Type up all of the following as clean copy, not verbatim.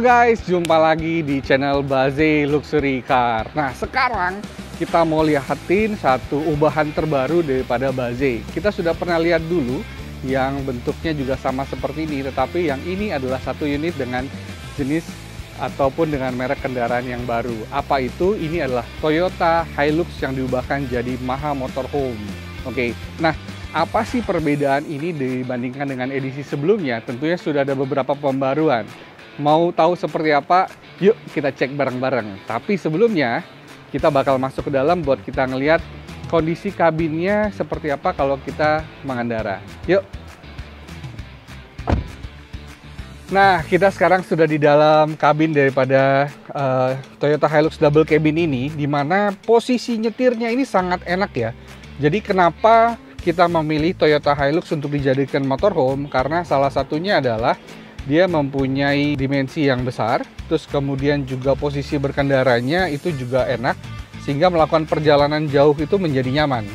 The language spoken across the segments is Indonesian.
guys, jumpa lagi di channel Baze Luxury Car. Nah, sekarang kita mau lihatin satu ubahan terbaru daripada Baze. Kita sudah pernah lihat dulu yang bentuknya juga sama seperti ini, tetapi yang ini adalah satu unit dengan jenis ataupun dengan merek kendaraan yang baru. Apa itu? Ini adalah Toyota Hilux yang diubahkan jadi Maha Motorhome. Oke, nah apa sih perbedaan ini dibandingkan dengan edisi sebelumnya? Tentunya sudah ada beberapa pembaruan. Mau tahu seperti apa? Yuk kita cek bareng-bareng. Tapi sebelumnya kita bakal masuk ke dalam buat kita ngelihat kondisi kabinnya seperti apa kalau kita mengendara. Yuk. Nah, kita sekarang sudah di dalam kabin daripada Toyota Hilux Double Cabin ini, di mana posisi nyetirnya ini sangat enak ya. Jadi kenapa kita memilih Toyota Hilux untuk dijadikan motorhome? Karena salah satunya adalah dia mempunyai dimensi yang besar, terus kemudian juga posisi berkendaranya itu juga enak, sehingga melakukan perjalanan jauh itu menjadi nyaman.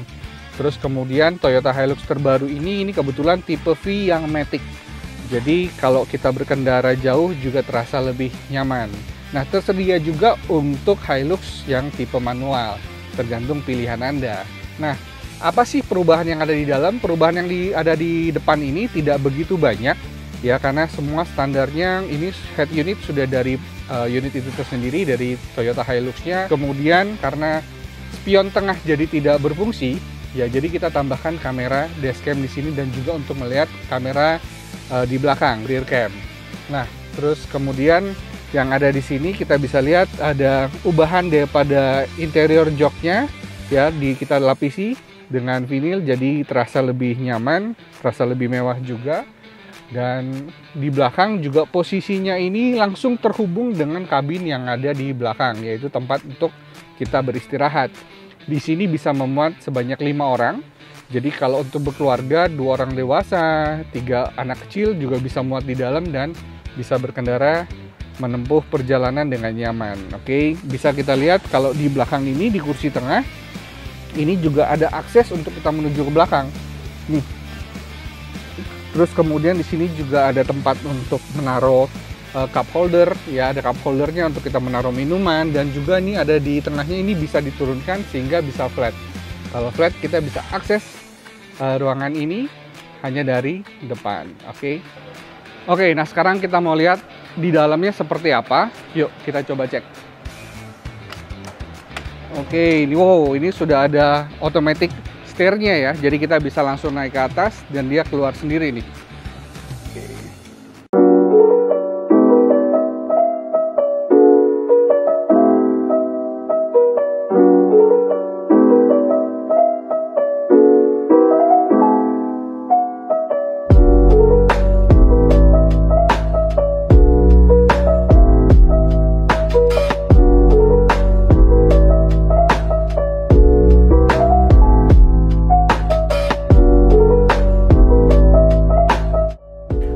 Terus kemudian Toyota Hilux terbaru ini kebetulan tipe V yang Matic. Jadi kalau kita berkendara jauh juga terasa lebih nyaman. Nah, tersedia juga untuk Hilux yang tipe manual, tergantung pilihan Anda. Nah, apa sih perubahan yang ada di dalam? Perubahan yang ada di depan ini tidak begitu banyak. Ya, karena semua standarnya ini head unit sudah dari unit itu tersendiri dari Toyota Hilux-nya. Kemudian karena spion tengah jadi tidak berfungsi, ya jadi kita tambahkan kamera dashcam di sini dan juga untuk melihat kamera di belakang rear cam. Nah, terus kemudian yang ada di sini kita bisa lihat ada ubahan daripada interior joknya, ya kita lapisi dengan vinil jadi terasa lebih nyaman, terasa lebih mewah juga. Dan di belakang juga posisinya ini langsung terhubung dengan kabin yang ada di belakang, yaitu tempat untuk kita beristirahat. Di sini bisa memuat sebanyak 5 orang. Jadi kalau untuk berkeluarga, 2 orang dewasa, 3 anak kecil juga bisa muat di dalam dan bisa berkendara menempuh perjalanan dengan nyaman. Oke, bisa kita lihat kalau di belakang ini di kursi tengah ini juga ada akses untuk kita menuju ke belakang. Nih. Terus kemudian di sini juga ada tempat untuk menaruh cup holder, ya ada cup holdernya untuk kita menaruh minuman, dan juga ini ada di tengahnya ini bisa diturunkan sehingga bisa flat. Kalau flat kita bisa akses ruangan ini hanya dari depan. Oke, nah sekarang kita mau lihat di dalamnya seperti apa. Yuk kita coba cek. Oke, ini sudah ada automatic steernya ya, jadi kita bisa langsung naik ke atas dan dia keluar sendiri nih.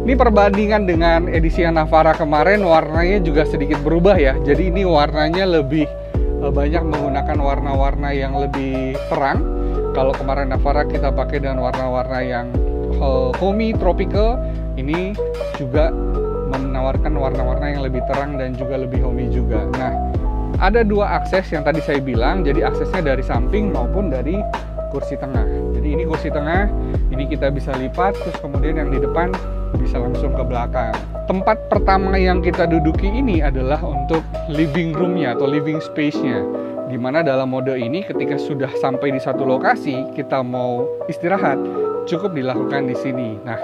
Ini perbandingan dengan edisi yang Navara kemarin, warnanya juga sedikit berubah ya. Jadi ini warnanya lebih banyak menggunakan warna-warna yang lebih terang. Kalau kemarin Navara kita pakai dengan warna-warna yang homey, tropical. Ini juga menawarkan warna-warna yang lebih terang dan juga lebih homey juga. Nah, ada 2 akses yang tadi saya bilang. Jadi aksesnya dari samping maupun dari kursi tengah. Jadi ini kursi tengah, ini kita bisa lipat, terus kemudian yang di depan bisa langsung ke belakang. Tempat pertama yang kita duduki ini adalah untuk living room-nya atau living space-nya. Dimana dalam mode ini ketika sudah sampai di satu lokasi, kita mau istirahat, cukup dilakukan di sini. Nah,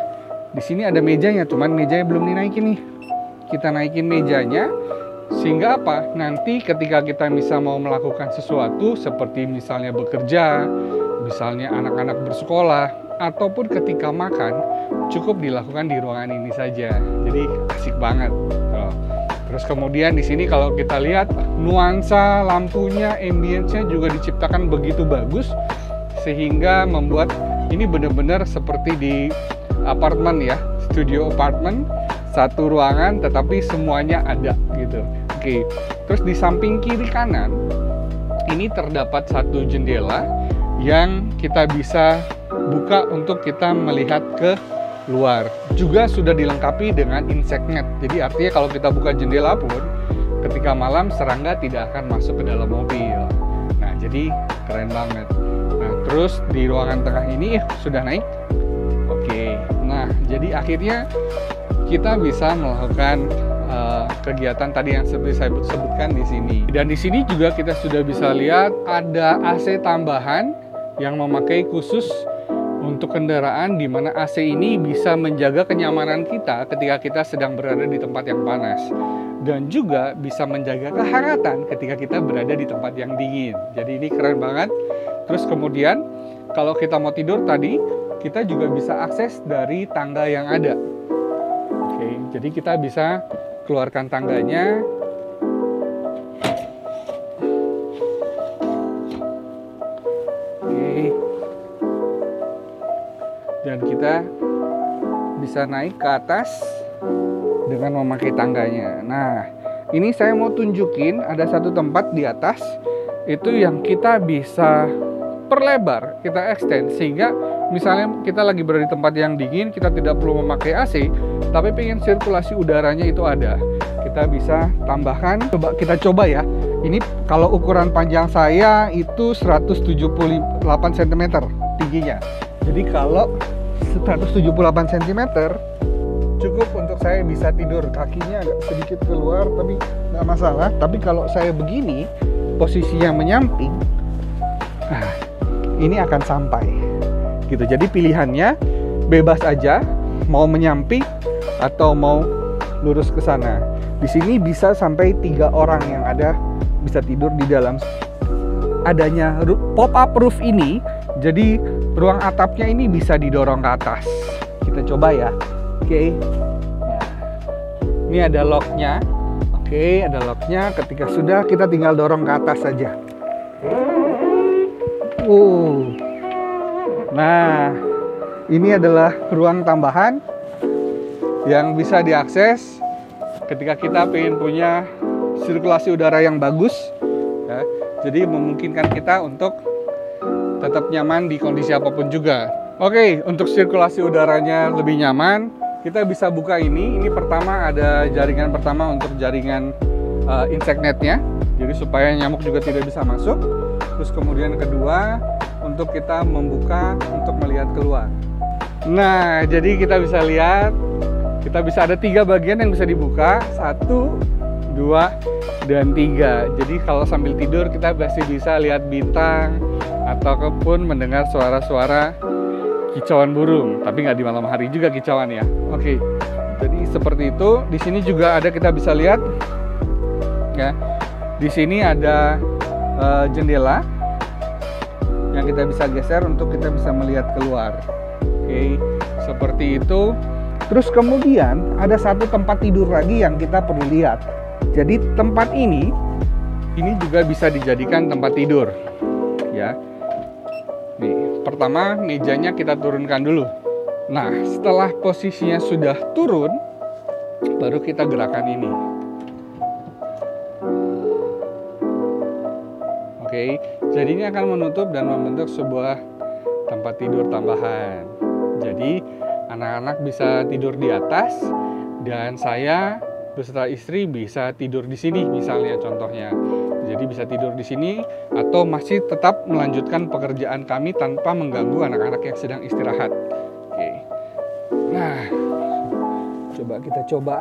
di sini ada mejanya, cuman mejanya belum dinaikin nih. Kita naikin mejanya, sehingga apa? Nanti ketika kita bisa mau melakukan sesuatu, seperti misalnya bekerja, misalnya anak-anak bersekolah, ataupun ketika makan, cukup dilakukan di ruangan ini saja. Jadi asik banget. Terus kemudian di sini kalau kita lihat nuansa lampunya, ambience-nya juga diciptakan begitu bagus sehingga membuat ini benar-benar seperti di apartemen ya, studio apartemen, satu ruangan tetapi semuanya ada gitu. Oke. Terus di samping kiri kanan ini terdapat satu jendela yang kita bisa buka untuk kita melihat ke luar. Juga sudah dilengkapi dengan insect net. Jadi artinya kalau kita buka jendela pun, ketika malam serangga tidak akan masuk ke dalam mobil. Nah, jadi keren banget. Nah, terus di ruangan tengah ini sudah naik. Oke. Nah, jadi akhirnya kita bisa melakukan kegiatan tadi yang seperti saya sebutkan di sini. Dan di sini juga kita sudah bisa lihat ada AC tambahan yang memakai khusus untuk kendaraan, di mana AC ini bisa menjaga kenyamanan kita ketika kita sedang berada di tempat yang panas, dan juga bisa menjaga kehangatan ketika kita berada di tempat yang dingin. Jadi ini keren banget. Terus kemudian kalau kita mau tidur tadi, kita juga bisa akses dari tangga yang ada. Oke, jadi kita bisa keluarkan tangganya. Oke. Dan kita bisa naik ke atas dengan memakai tangganya. Nah, ini saya mau tunjukin ada satu tempat di atas itu yang kita bisa perlebar, kita extend, sehingga misalnya kita lagi berada di tempat yang dingin, kita tidak perlu memakai AC, tapi pengen sirkulasi udaranya itu ada. Kita bisa tambahkan, kita coba ya. Ini kalau ukuran panjang saya itu 178 cm tingginya. Jadi kalau 178 cm cukup untuk saya bisa tidur. Kakinya agak sedikit keluar tapi nggak masalah. Tapi kalau saya begini, posisinya menyamping, nah ini akan sampai gitu. Jadi pilihannya bebas aja, mau menyamping atau mau lurus ke sana. Di sini bisa sampai 3 orang yang ada bisa tidur di dalam. Adanya pop-up roof ini, jadi ruang atapnya ini bisa didorong ke atas. Kita coba ya. Oke. Nah, ini ada locknya. Oke, ada locknya. Ketika sudah, kita tinggal dorong ke atas saja. Nah, ini adalah ruang tambahan yang bisa diakses ketika kita pengen punya sirkulasi udara yang bagus ya. Jadi memungkinkan kita untuk tetap nyaman di kondisi apapun juga. Oke, untuk sirkulasi udaranya lebih nyaman, kita bisa buka ini. Ini pertama ada jaringan pertama untuk jaringan insect netnya, jadi supaya nyamuk juga tidak bisa masuk. Terus kemudian kedua, untuk kita membuka untuk melihat keluar. Nah, jadi kita bisa lihat, kita bisa ada 3 bagian yang bisa dibuka, 1, 2, dan 3. Jadi kalau sambil tidur kita pasti bisa lihat bintang ataupun mendengar suara-suara kicauan burung. Tapi nggak di malam hari juga kicauan ya. Oke, jadi seperti itu. Di sini juga ada, kita bisa lihat ya. Di sini ada jendela yang kita bisa geser untuk kita bisa melihat keluar. Oke, seperti itu. Terus kemudian ada satu tempat tidur lagi yang kita perlu lihat. Jadi tempat ini juga bisa dijadikan tempat tidur ya. Nih, pertama mejanya kita turunkan dulu. Nah, setelah posisinya sudah turun, baru kita gerakan ini. Oke, jadi ini akan menutup dan membentuk sebuah tempat tidur tambahan. Jadi anak-anak bisa tidur di atas dan saya beserta istri bisa tidur di sini misalnya contohnya. Jadi bisa tidur di sini atau masih tetap melanjutkan pekerjaan kami tanpa mengganggu anak-anak yang sedang istirahat. Oke. Nah, coba kita coba.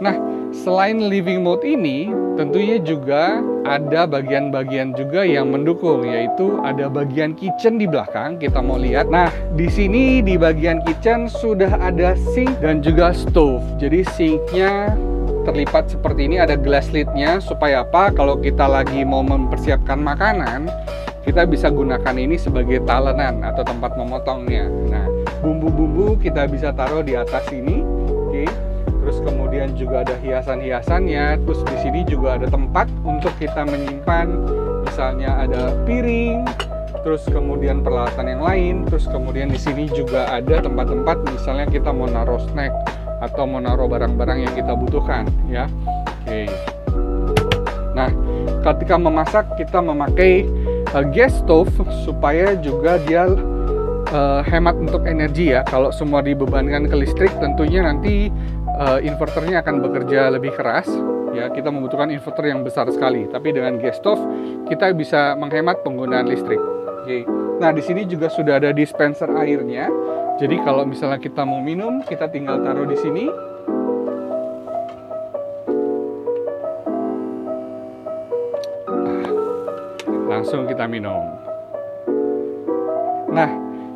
Nah, selain living mode ini, tentunya juga ada bagian-bagian juga yang mendukung, yaitu ada bagian kitchen di belakang. Kita mau lihat. Nah, di sini di bagian kitchen sudah ada sink dan juga stove. Jadi sinknya terlipat seperti ini, ada glass lidnya supaya apa? Kalau kita lagi mau mempersiapkan makanan, kita bisa gunakan ini sebagai talenan atau tempat memotongnya. Nah, bumbu-bumbu kita bisa taruh di atas ini. Oke. Terus kemudian juga ada hiasan-hiasannya. Terus di sini juga ada tempat untuk kita menyimpan, misalnya ada piring, terus kemudian peralatan yang lain. Terus kemudian di sini juga ada tempat-tempat misalnya kita mau naruh snack atau mau naruh barang-barang yang kita butuhkan ya. Oke. Nah, ketika memasak kita memakai gas stove supaya juga dia hemat untuk energi ya. Kalau semua dibebankan ke listrik, tentunya nanti inverternya akan bekerja lebih keras. Ya, kita membutuhkan inverter yang besar sekali. Tapi dengan gas stove kita bisa menghemat penggunaan listrik. Oke. Nah, di sini juga sudah ada dispenser airnya. Jadi kalau misalnya kita mau minum, kita tinggal taruh di sini. Langsung kita minum. Nah,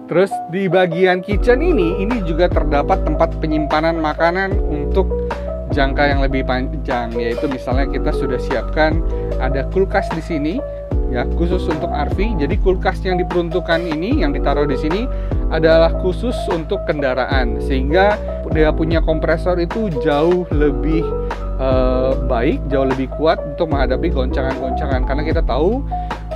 terus di bagian kitchen ini juga terdapat tempat penyimpanan makanan untuk jangka yang lebih panjang, yaitu misalnya kita sudah siapkan ada kulkas di sini ya, khusus untuk RV. Jadi kulkas yang diperuntukkan ini yang ditaruh di sini adalah khusus untuk kendaraan, sehingga dia punya kompresor itu jauh lebih baik, jauh lebih kuat untuk menghadapi goncangan-goncangan, karena kita tahu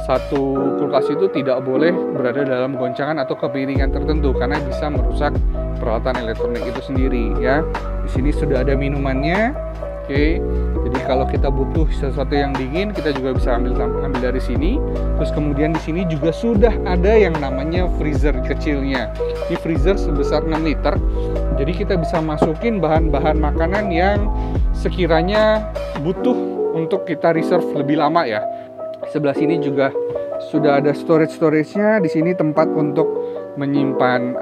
satu kulkas itu tidak boleh berada dalam goncangan atau kemiringan tertentu karena bisa merusak peralatan elektronik itu sendiri ya. Di sini sudah ada minumannya. Oke. Jadi kalau kita butuh sesuatu yang dingin, kita juga bisa ambil dari sini. Terus kemudian di sini juga sudah ada yang namanya freezer kecilnya. Ini freezer sebesar 6 liter. Jadi kita bisa masukin bahan-bahan makanan yang sekiranya butuh untuk kita reserve lebih lama ya. Sebelah sini juga sudah ada storage-nya. Di sini tempat untuk menyimpan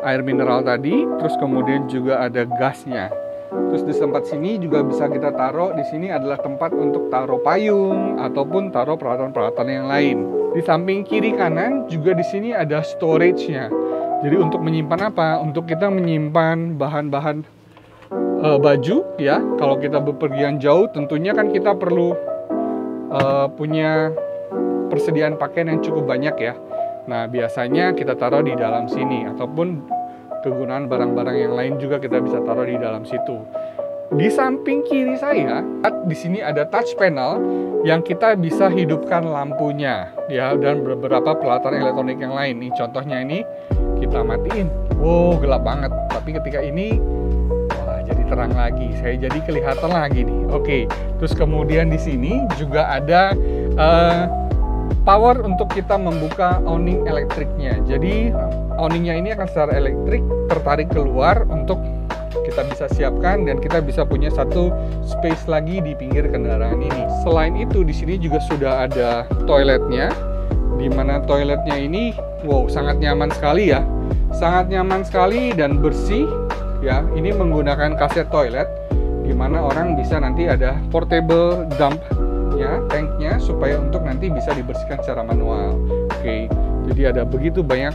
air mineral tadi. Terus kemudian juga ada gasnya. Terus di tempat sini juga bisa kita taruh, di sini adalah tempat untuk taruh payung ataupun taruh peralatan-peralatan yang lain. Di samping kiri kanan juga di sini ada storage-nya. Jadi untuk menyimpan apa? Untuk kita menyimpan bahan-bahan baju ya. Kalau kita bepergian jauh, tentunya kan kita perlu punya persediaan pakaian yang cukup banyak ya. Nah, biasanya kita taruh di dalam sini, ataupun kegunaan barang-barang yang lain juga kita bisa taruh di dalam situ. Di samping kiri saya, di sini ada touch panel yang kita bisa hidupkan lampunya ya, dan beberapa peralatan elektronik yang lain. Nih contohnya ini kita matiin. Wow, gelap banget. Tapi ketika ini wah, jadi terang lagi. Saya jadi kelihatan lagi nih. Oke. Terus kemudian di sini juga ada power untuk kita membuka awning elektriknya. Jadi awningnya ini akan secara elektrik tertarik keluar untuk kita bisa siapkan, dan kita bisa punya satu space lagi di pinggir kendaraan ini. Selain itu di sini juga sudah ada toiletnya, di mana toiletnya ini wow sangat nyaman sekali ya. Sangat nyaman sekali dan bersih ya. Ini menggunakan kaset toilet, di mana orang bisa nanti ada portable dump ya, tanknya, supaya untuk nanti bisa dibersihkan secara manual. Oke, jadi ada begitu banyak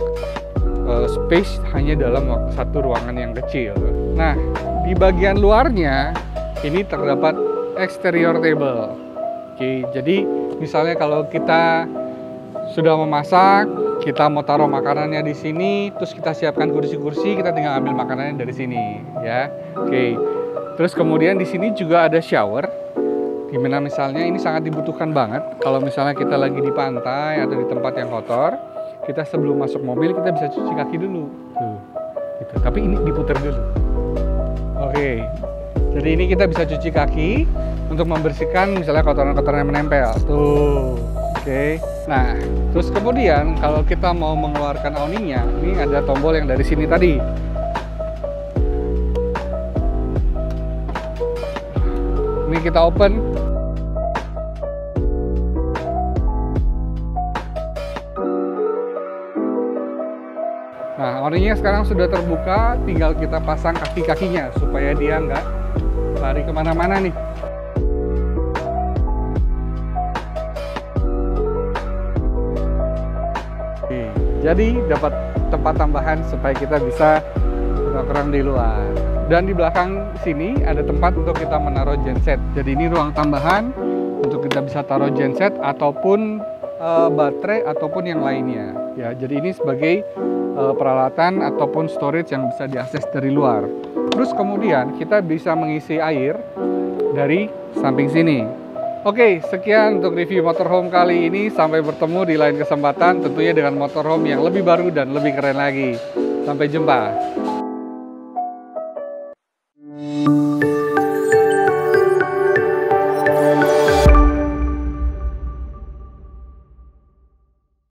space hanya dalam satu ruangan yang kecil. Nah, di bagian luarnya ini terdapat exterior table. Oke, jadi misalnya kalau kita sudah memasak, kita mau taruh makanannya di sini, terus kita siapkan kursi-kursi, kita tinggal ambil makanannya dari sini ya. Oke. Terus kemudian di sini juga ada shower, dimana misalnya ini sangat dibutuhkan banget kalau misalnya kita lagi di pantai atau di tempat yang kotor, kita sebelum masuk mobil kita bisa cuci kaki dulu tuh, gitu. Tapi ini diputar dulu. Oke, jadi ini kita bisa cuci kaki untuk membersihkan misalnya kotoran-kotoran yang menempel tuh. Oke, nah terus kemudian kalau kita mau mengeluarkan awningnya, ini ada tombol yang dari sini tadi. Ini kita open. Nah, awningnya sekarang sudah terbuka, tinggal kita pasang kaki-kakinya supaya dia nggak lari kemana-mana nih. Oke, jadi dapat tempat tambahan supaya kita bisa nongkrong di luar. Dan di belakang sini ada tempat untuk kita menaruh genset. Jadi ini ruang tambahan untuk kita bisa taruh genset ataupun baterai ataupun yang lainnya. Ya, jadi ini sebagai peralatan ataupun storage yang bisa diakses dari luar. Terus kemudian kita bisa mengisi air dari samping sini. Oke, sekian untuk review motorhome kali ini. Sampai bertemu di lain kesempatan, tentunya dengan motorhome yang lebih baru dan lebih keren lagi. Sampai jumpa.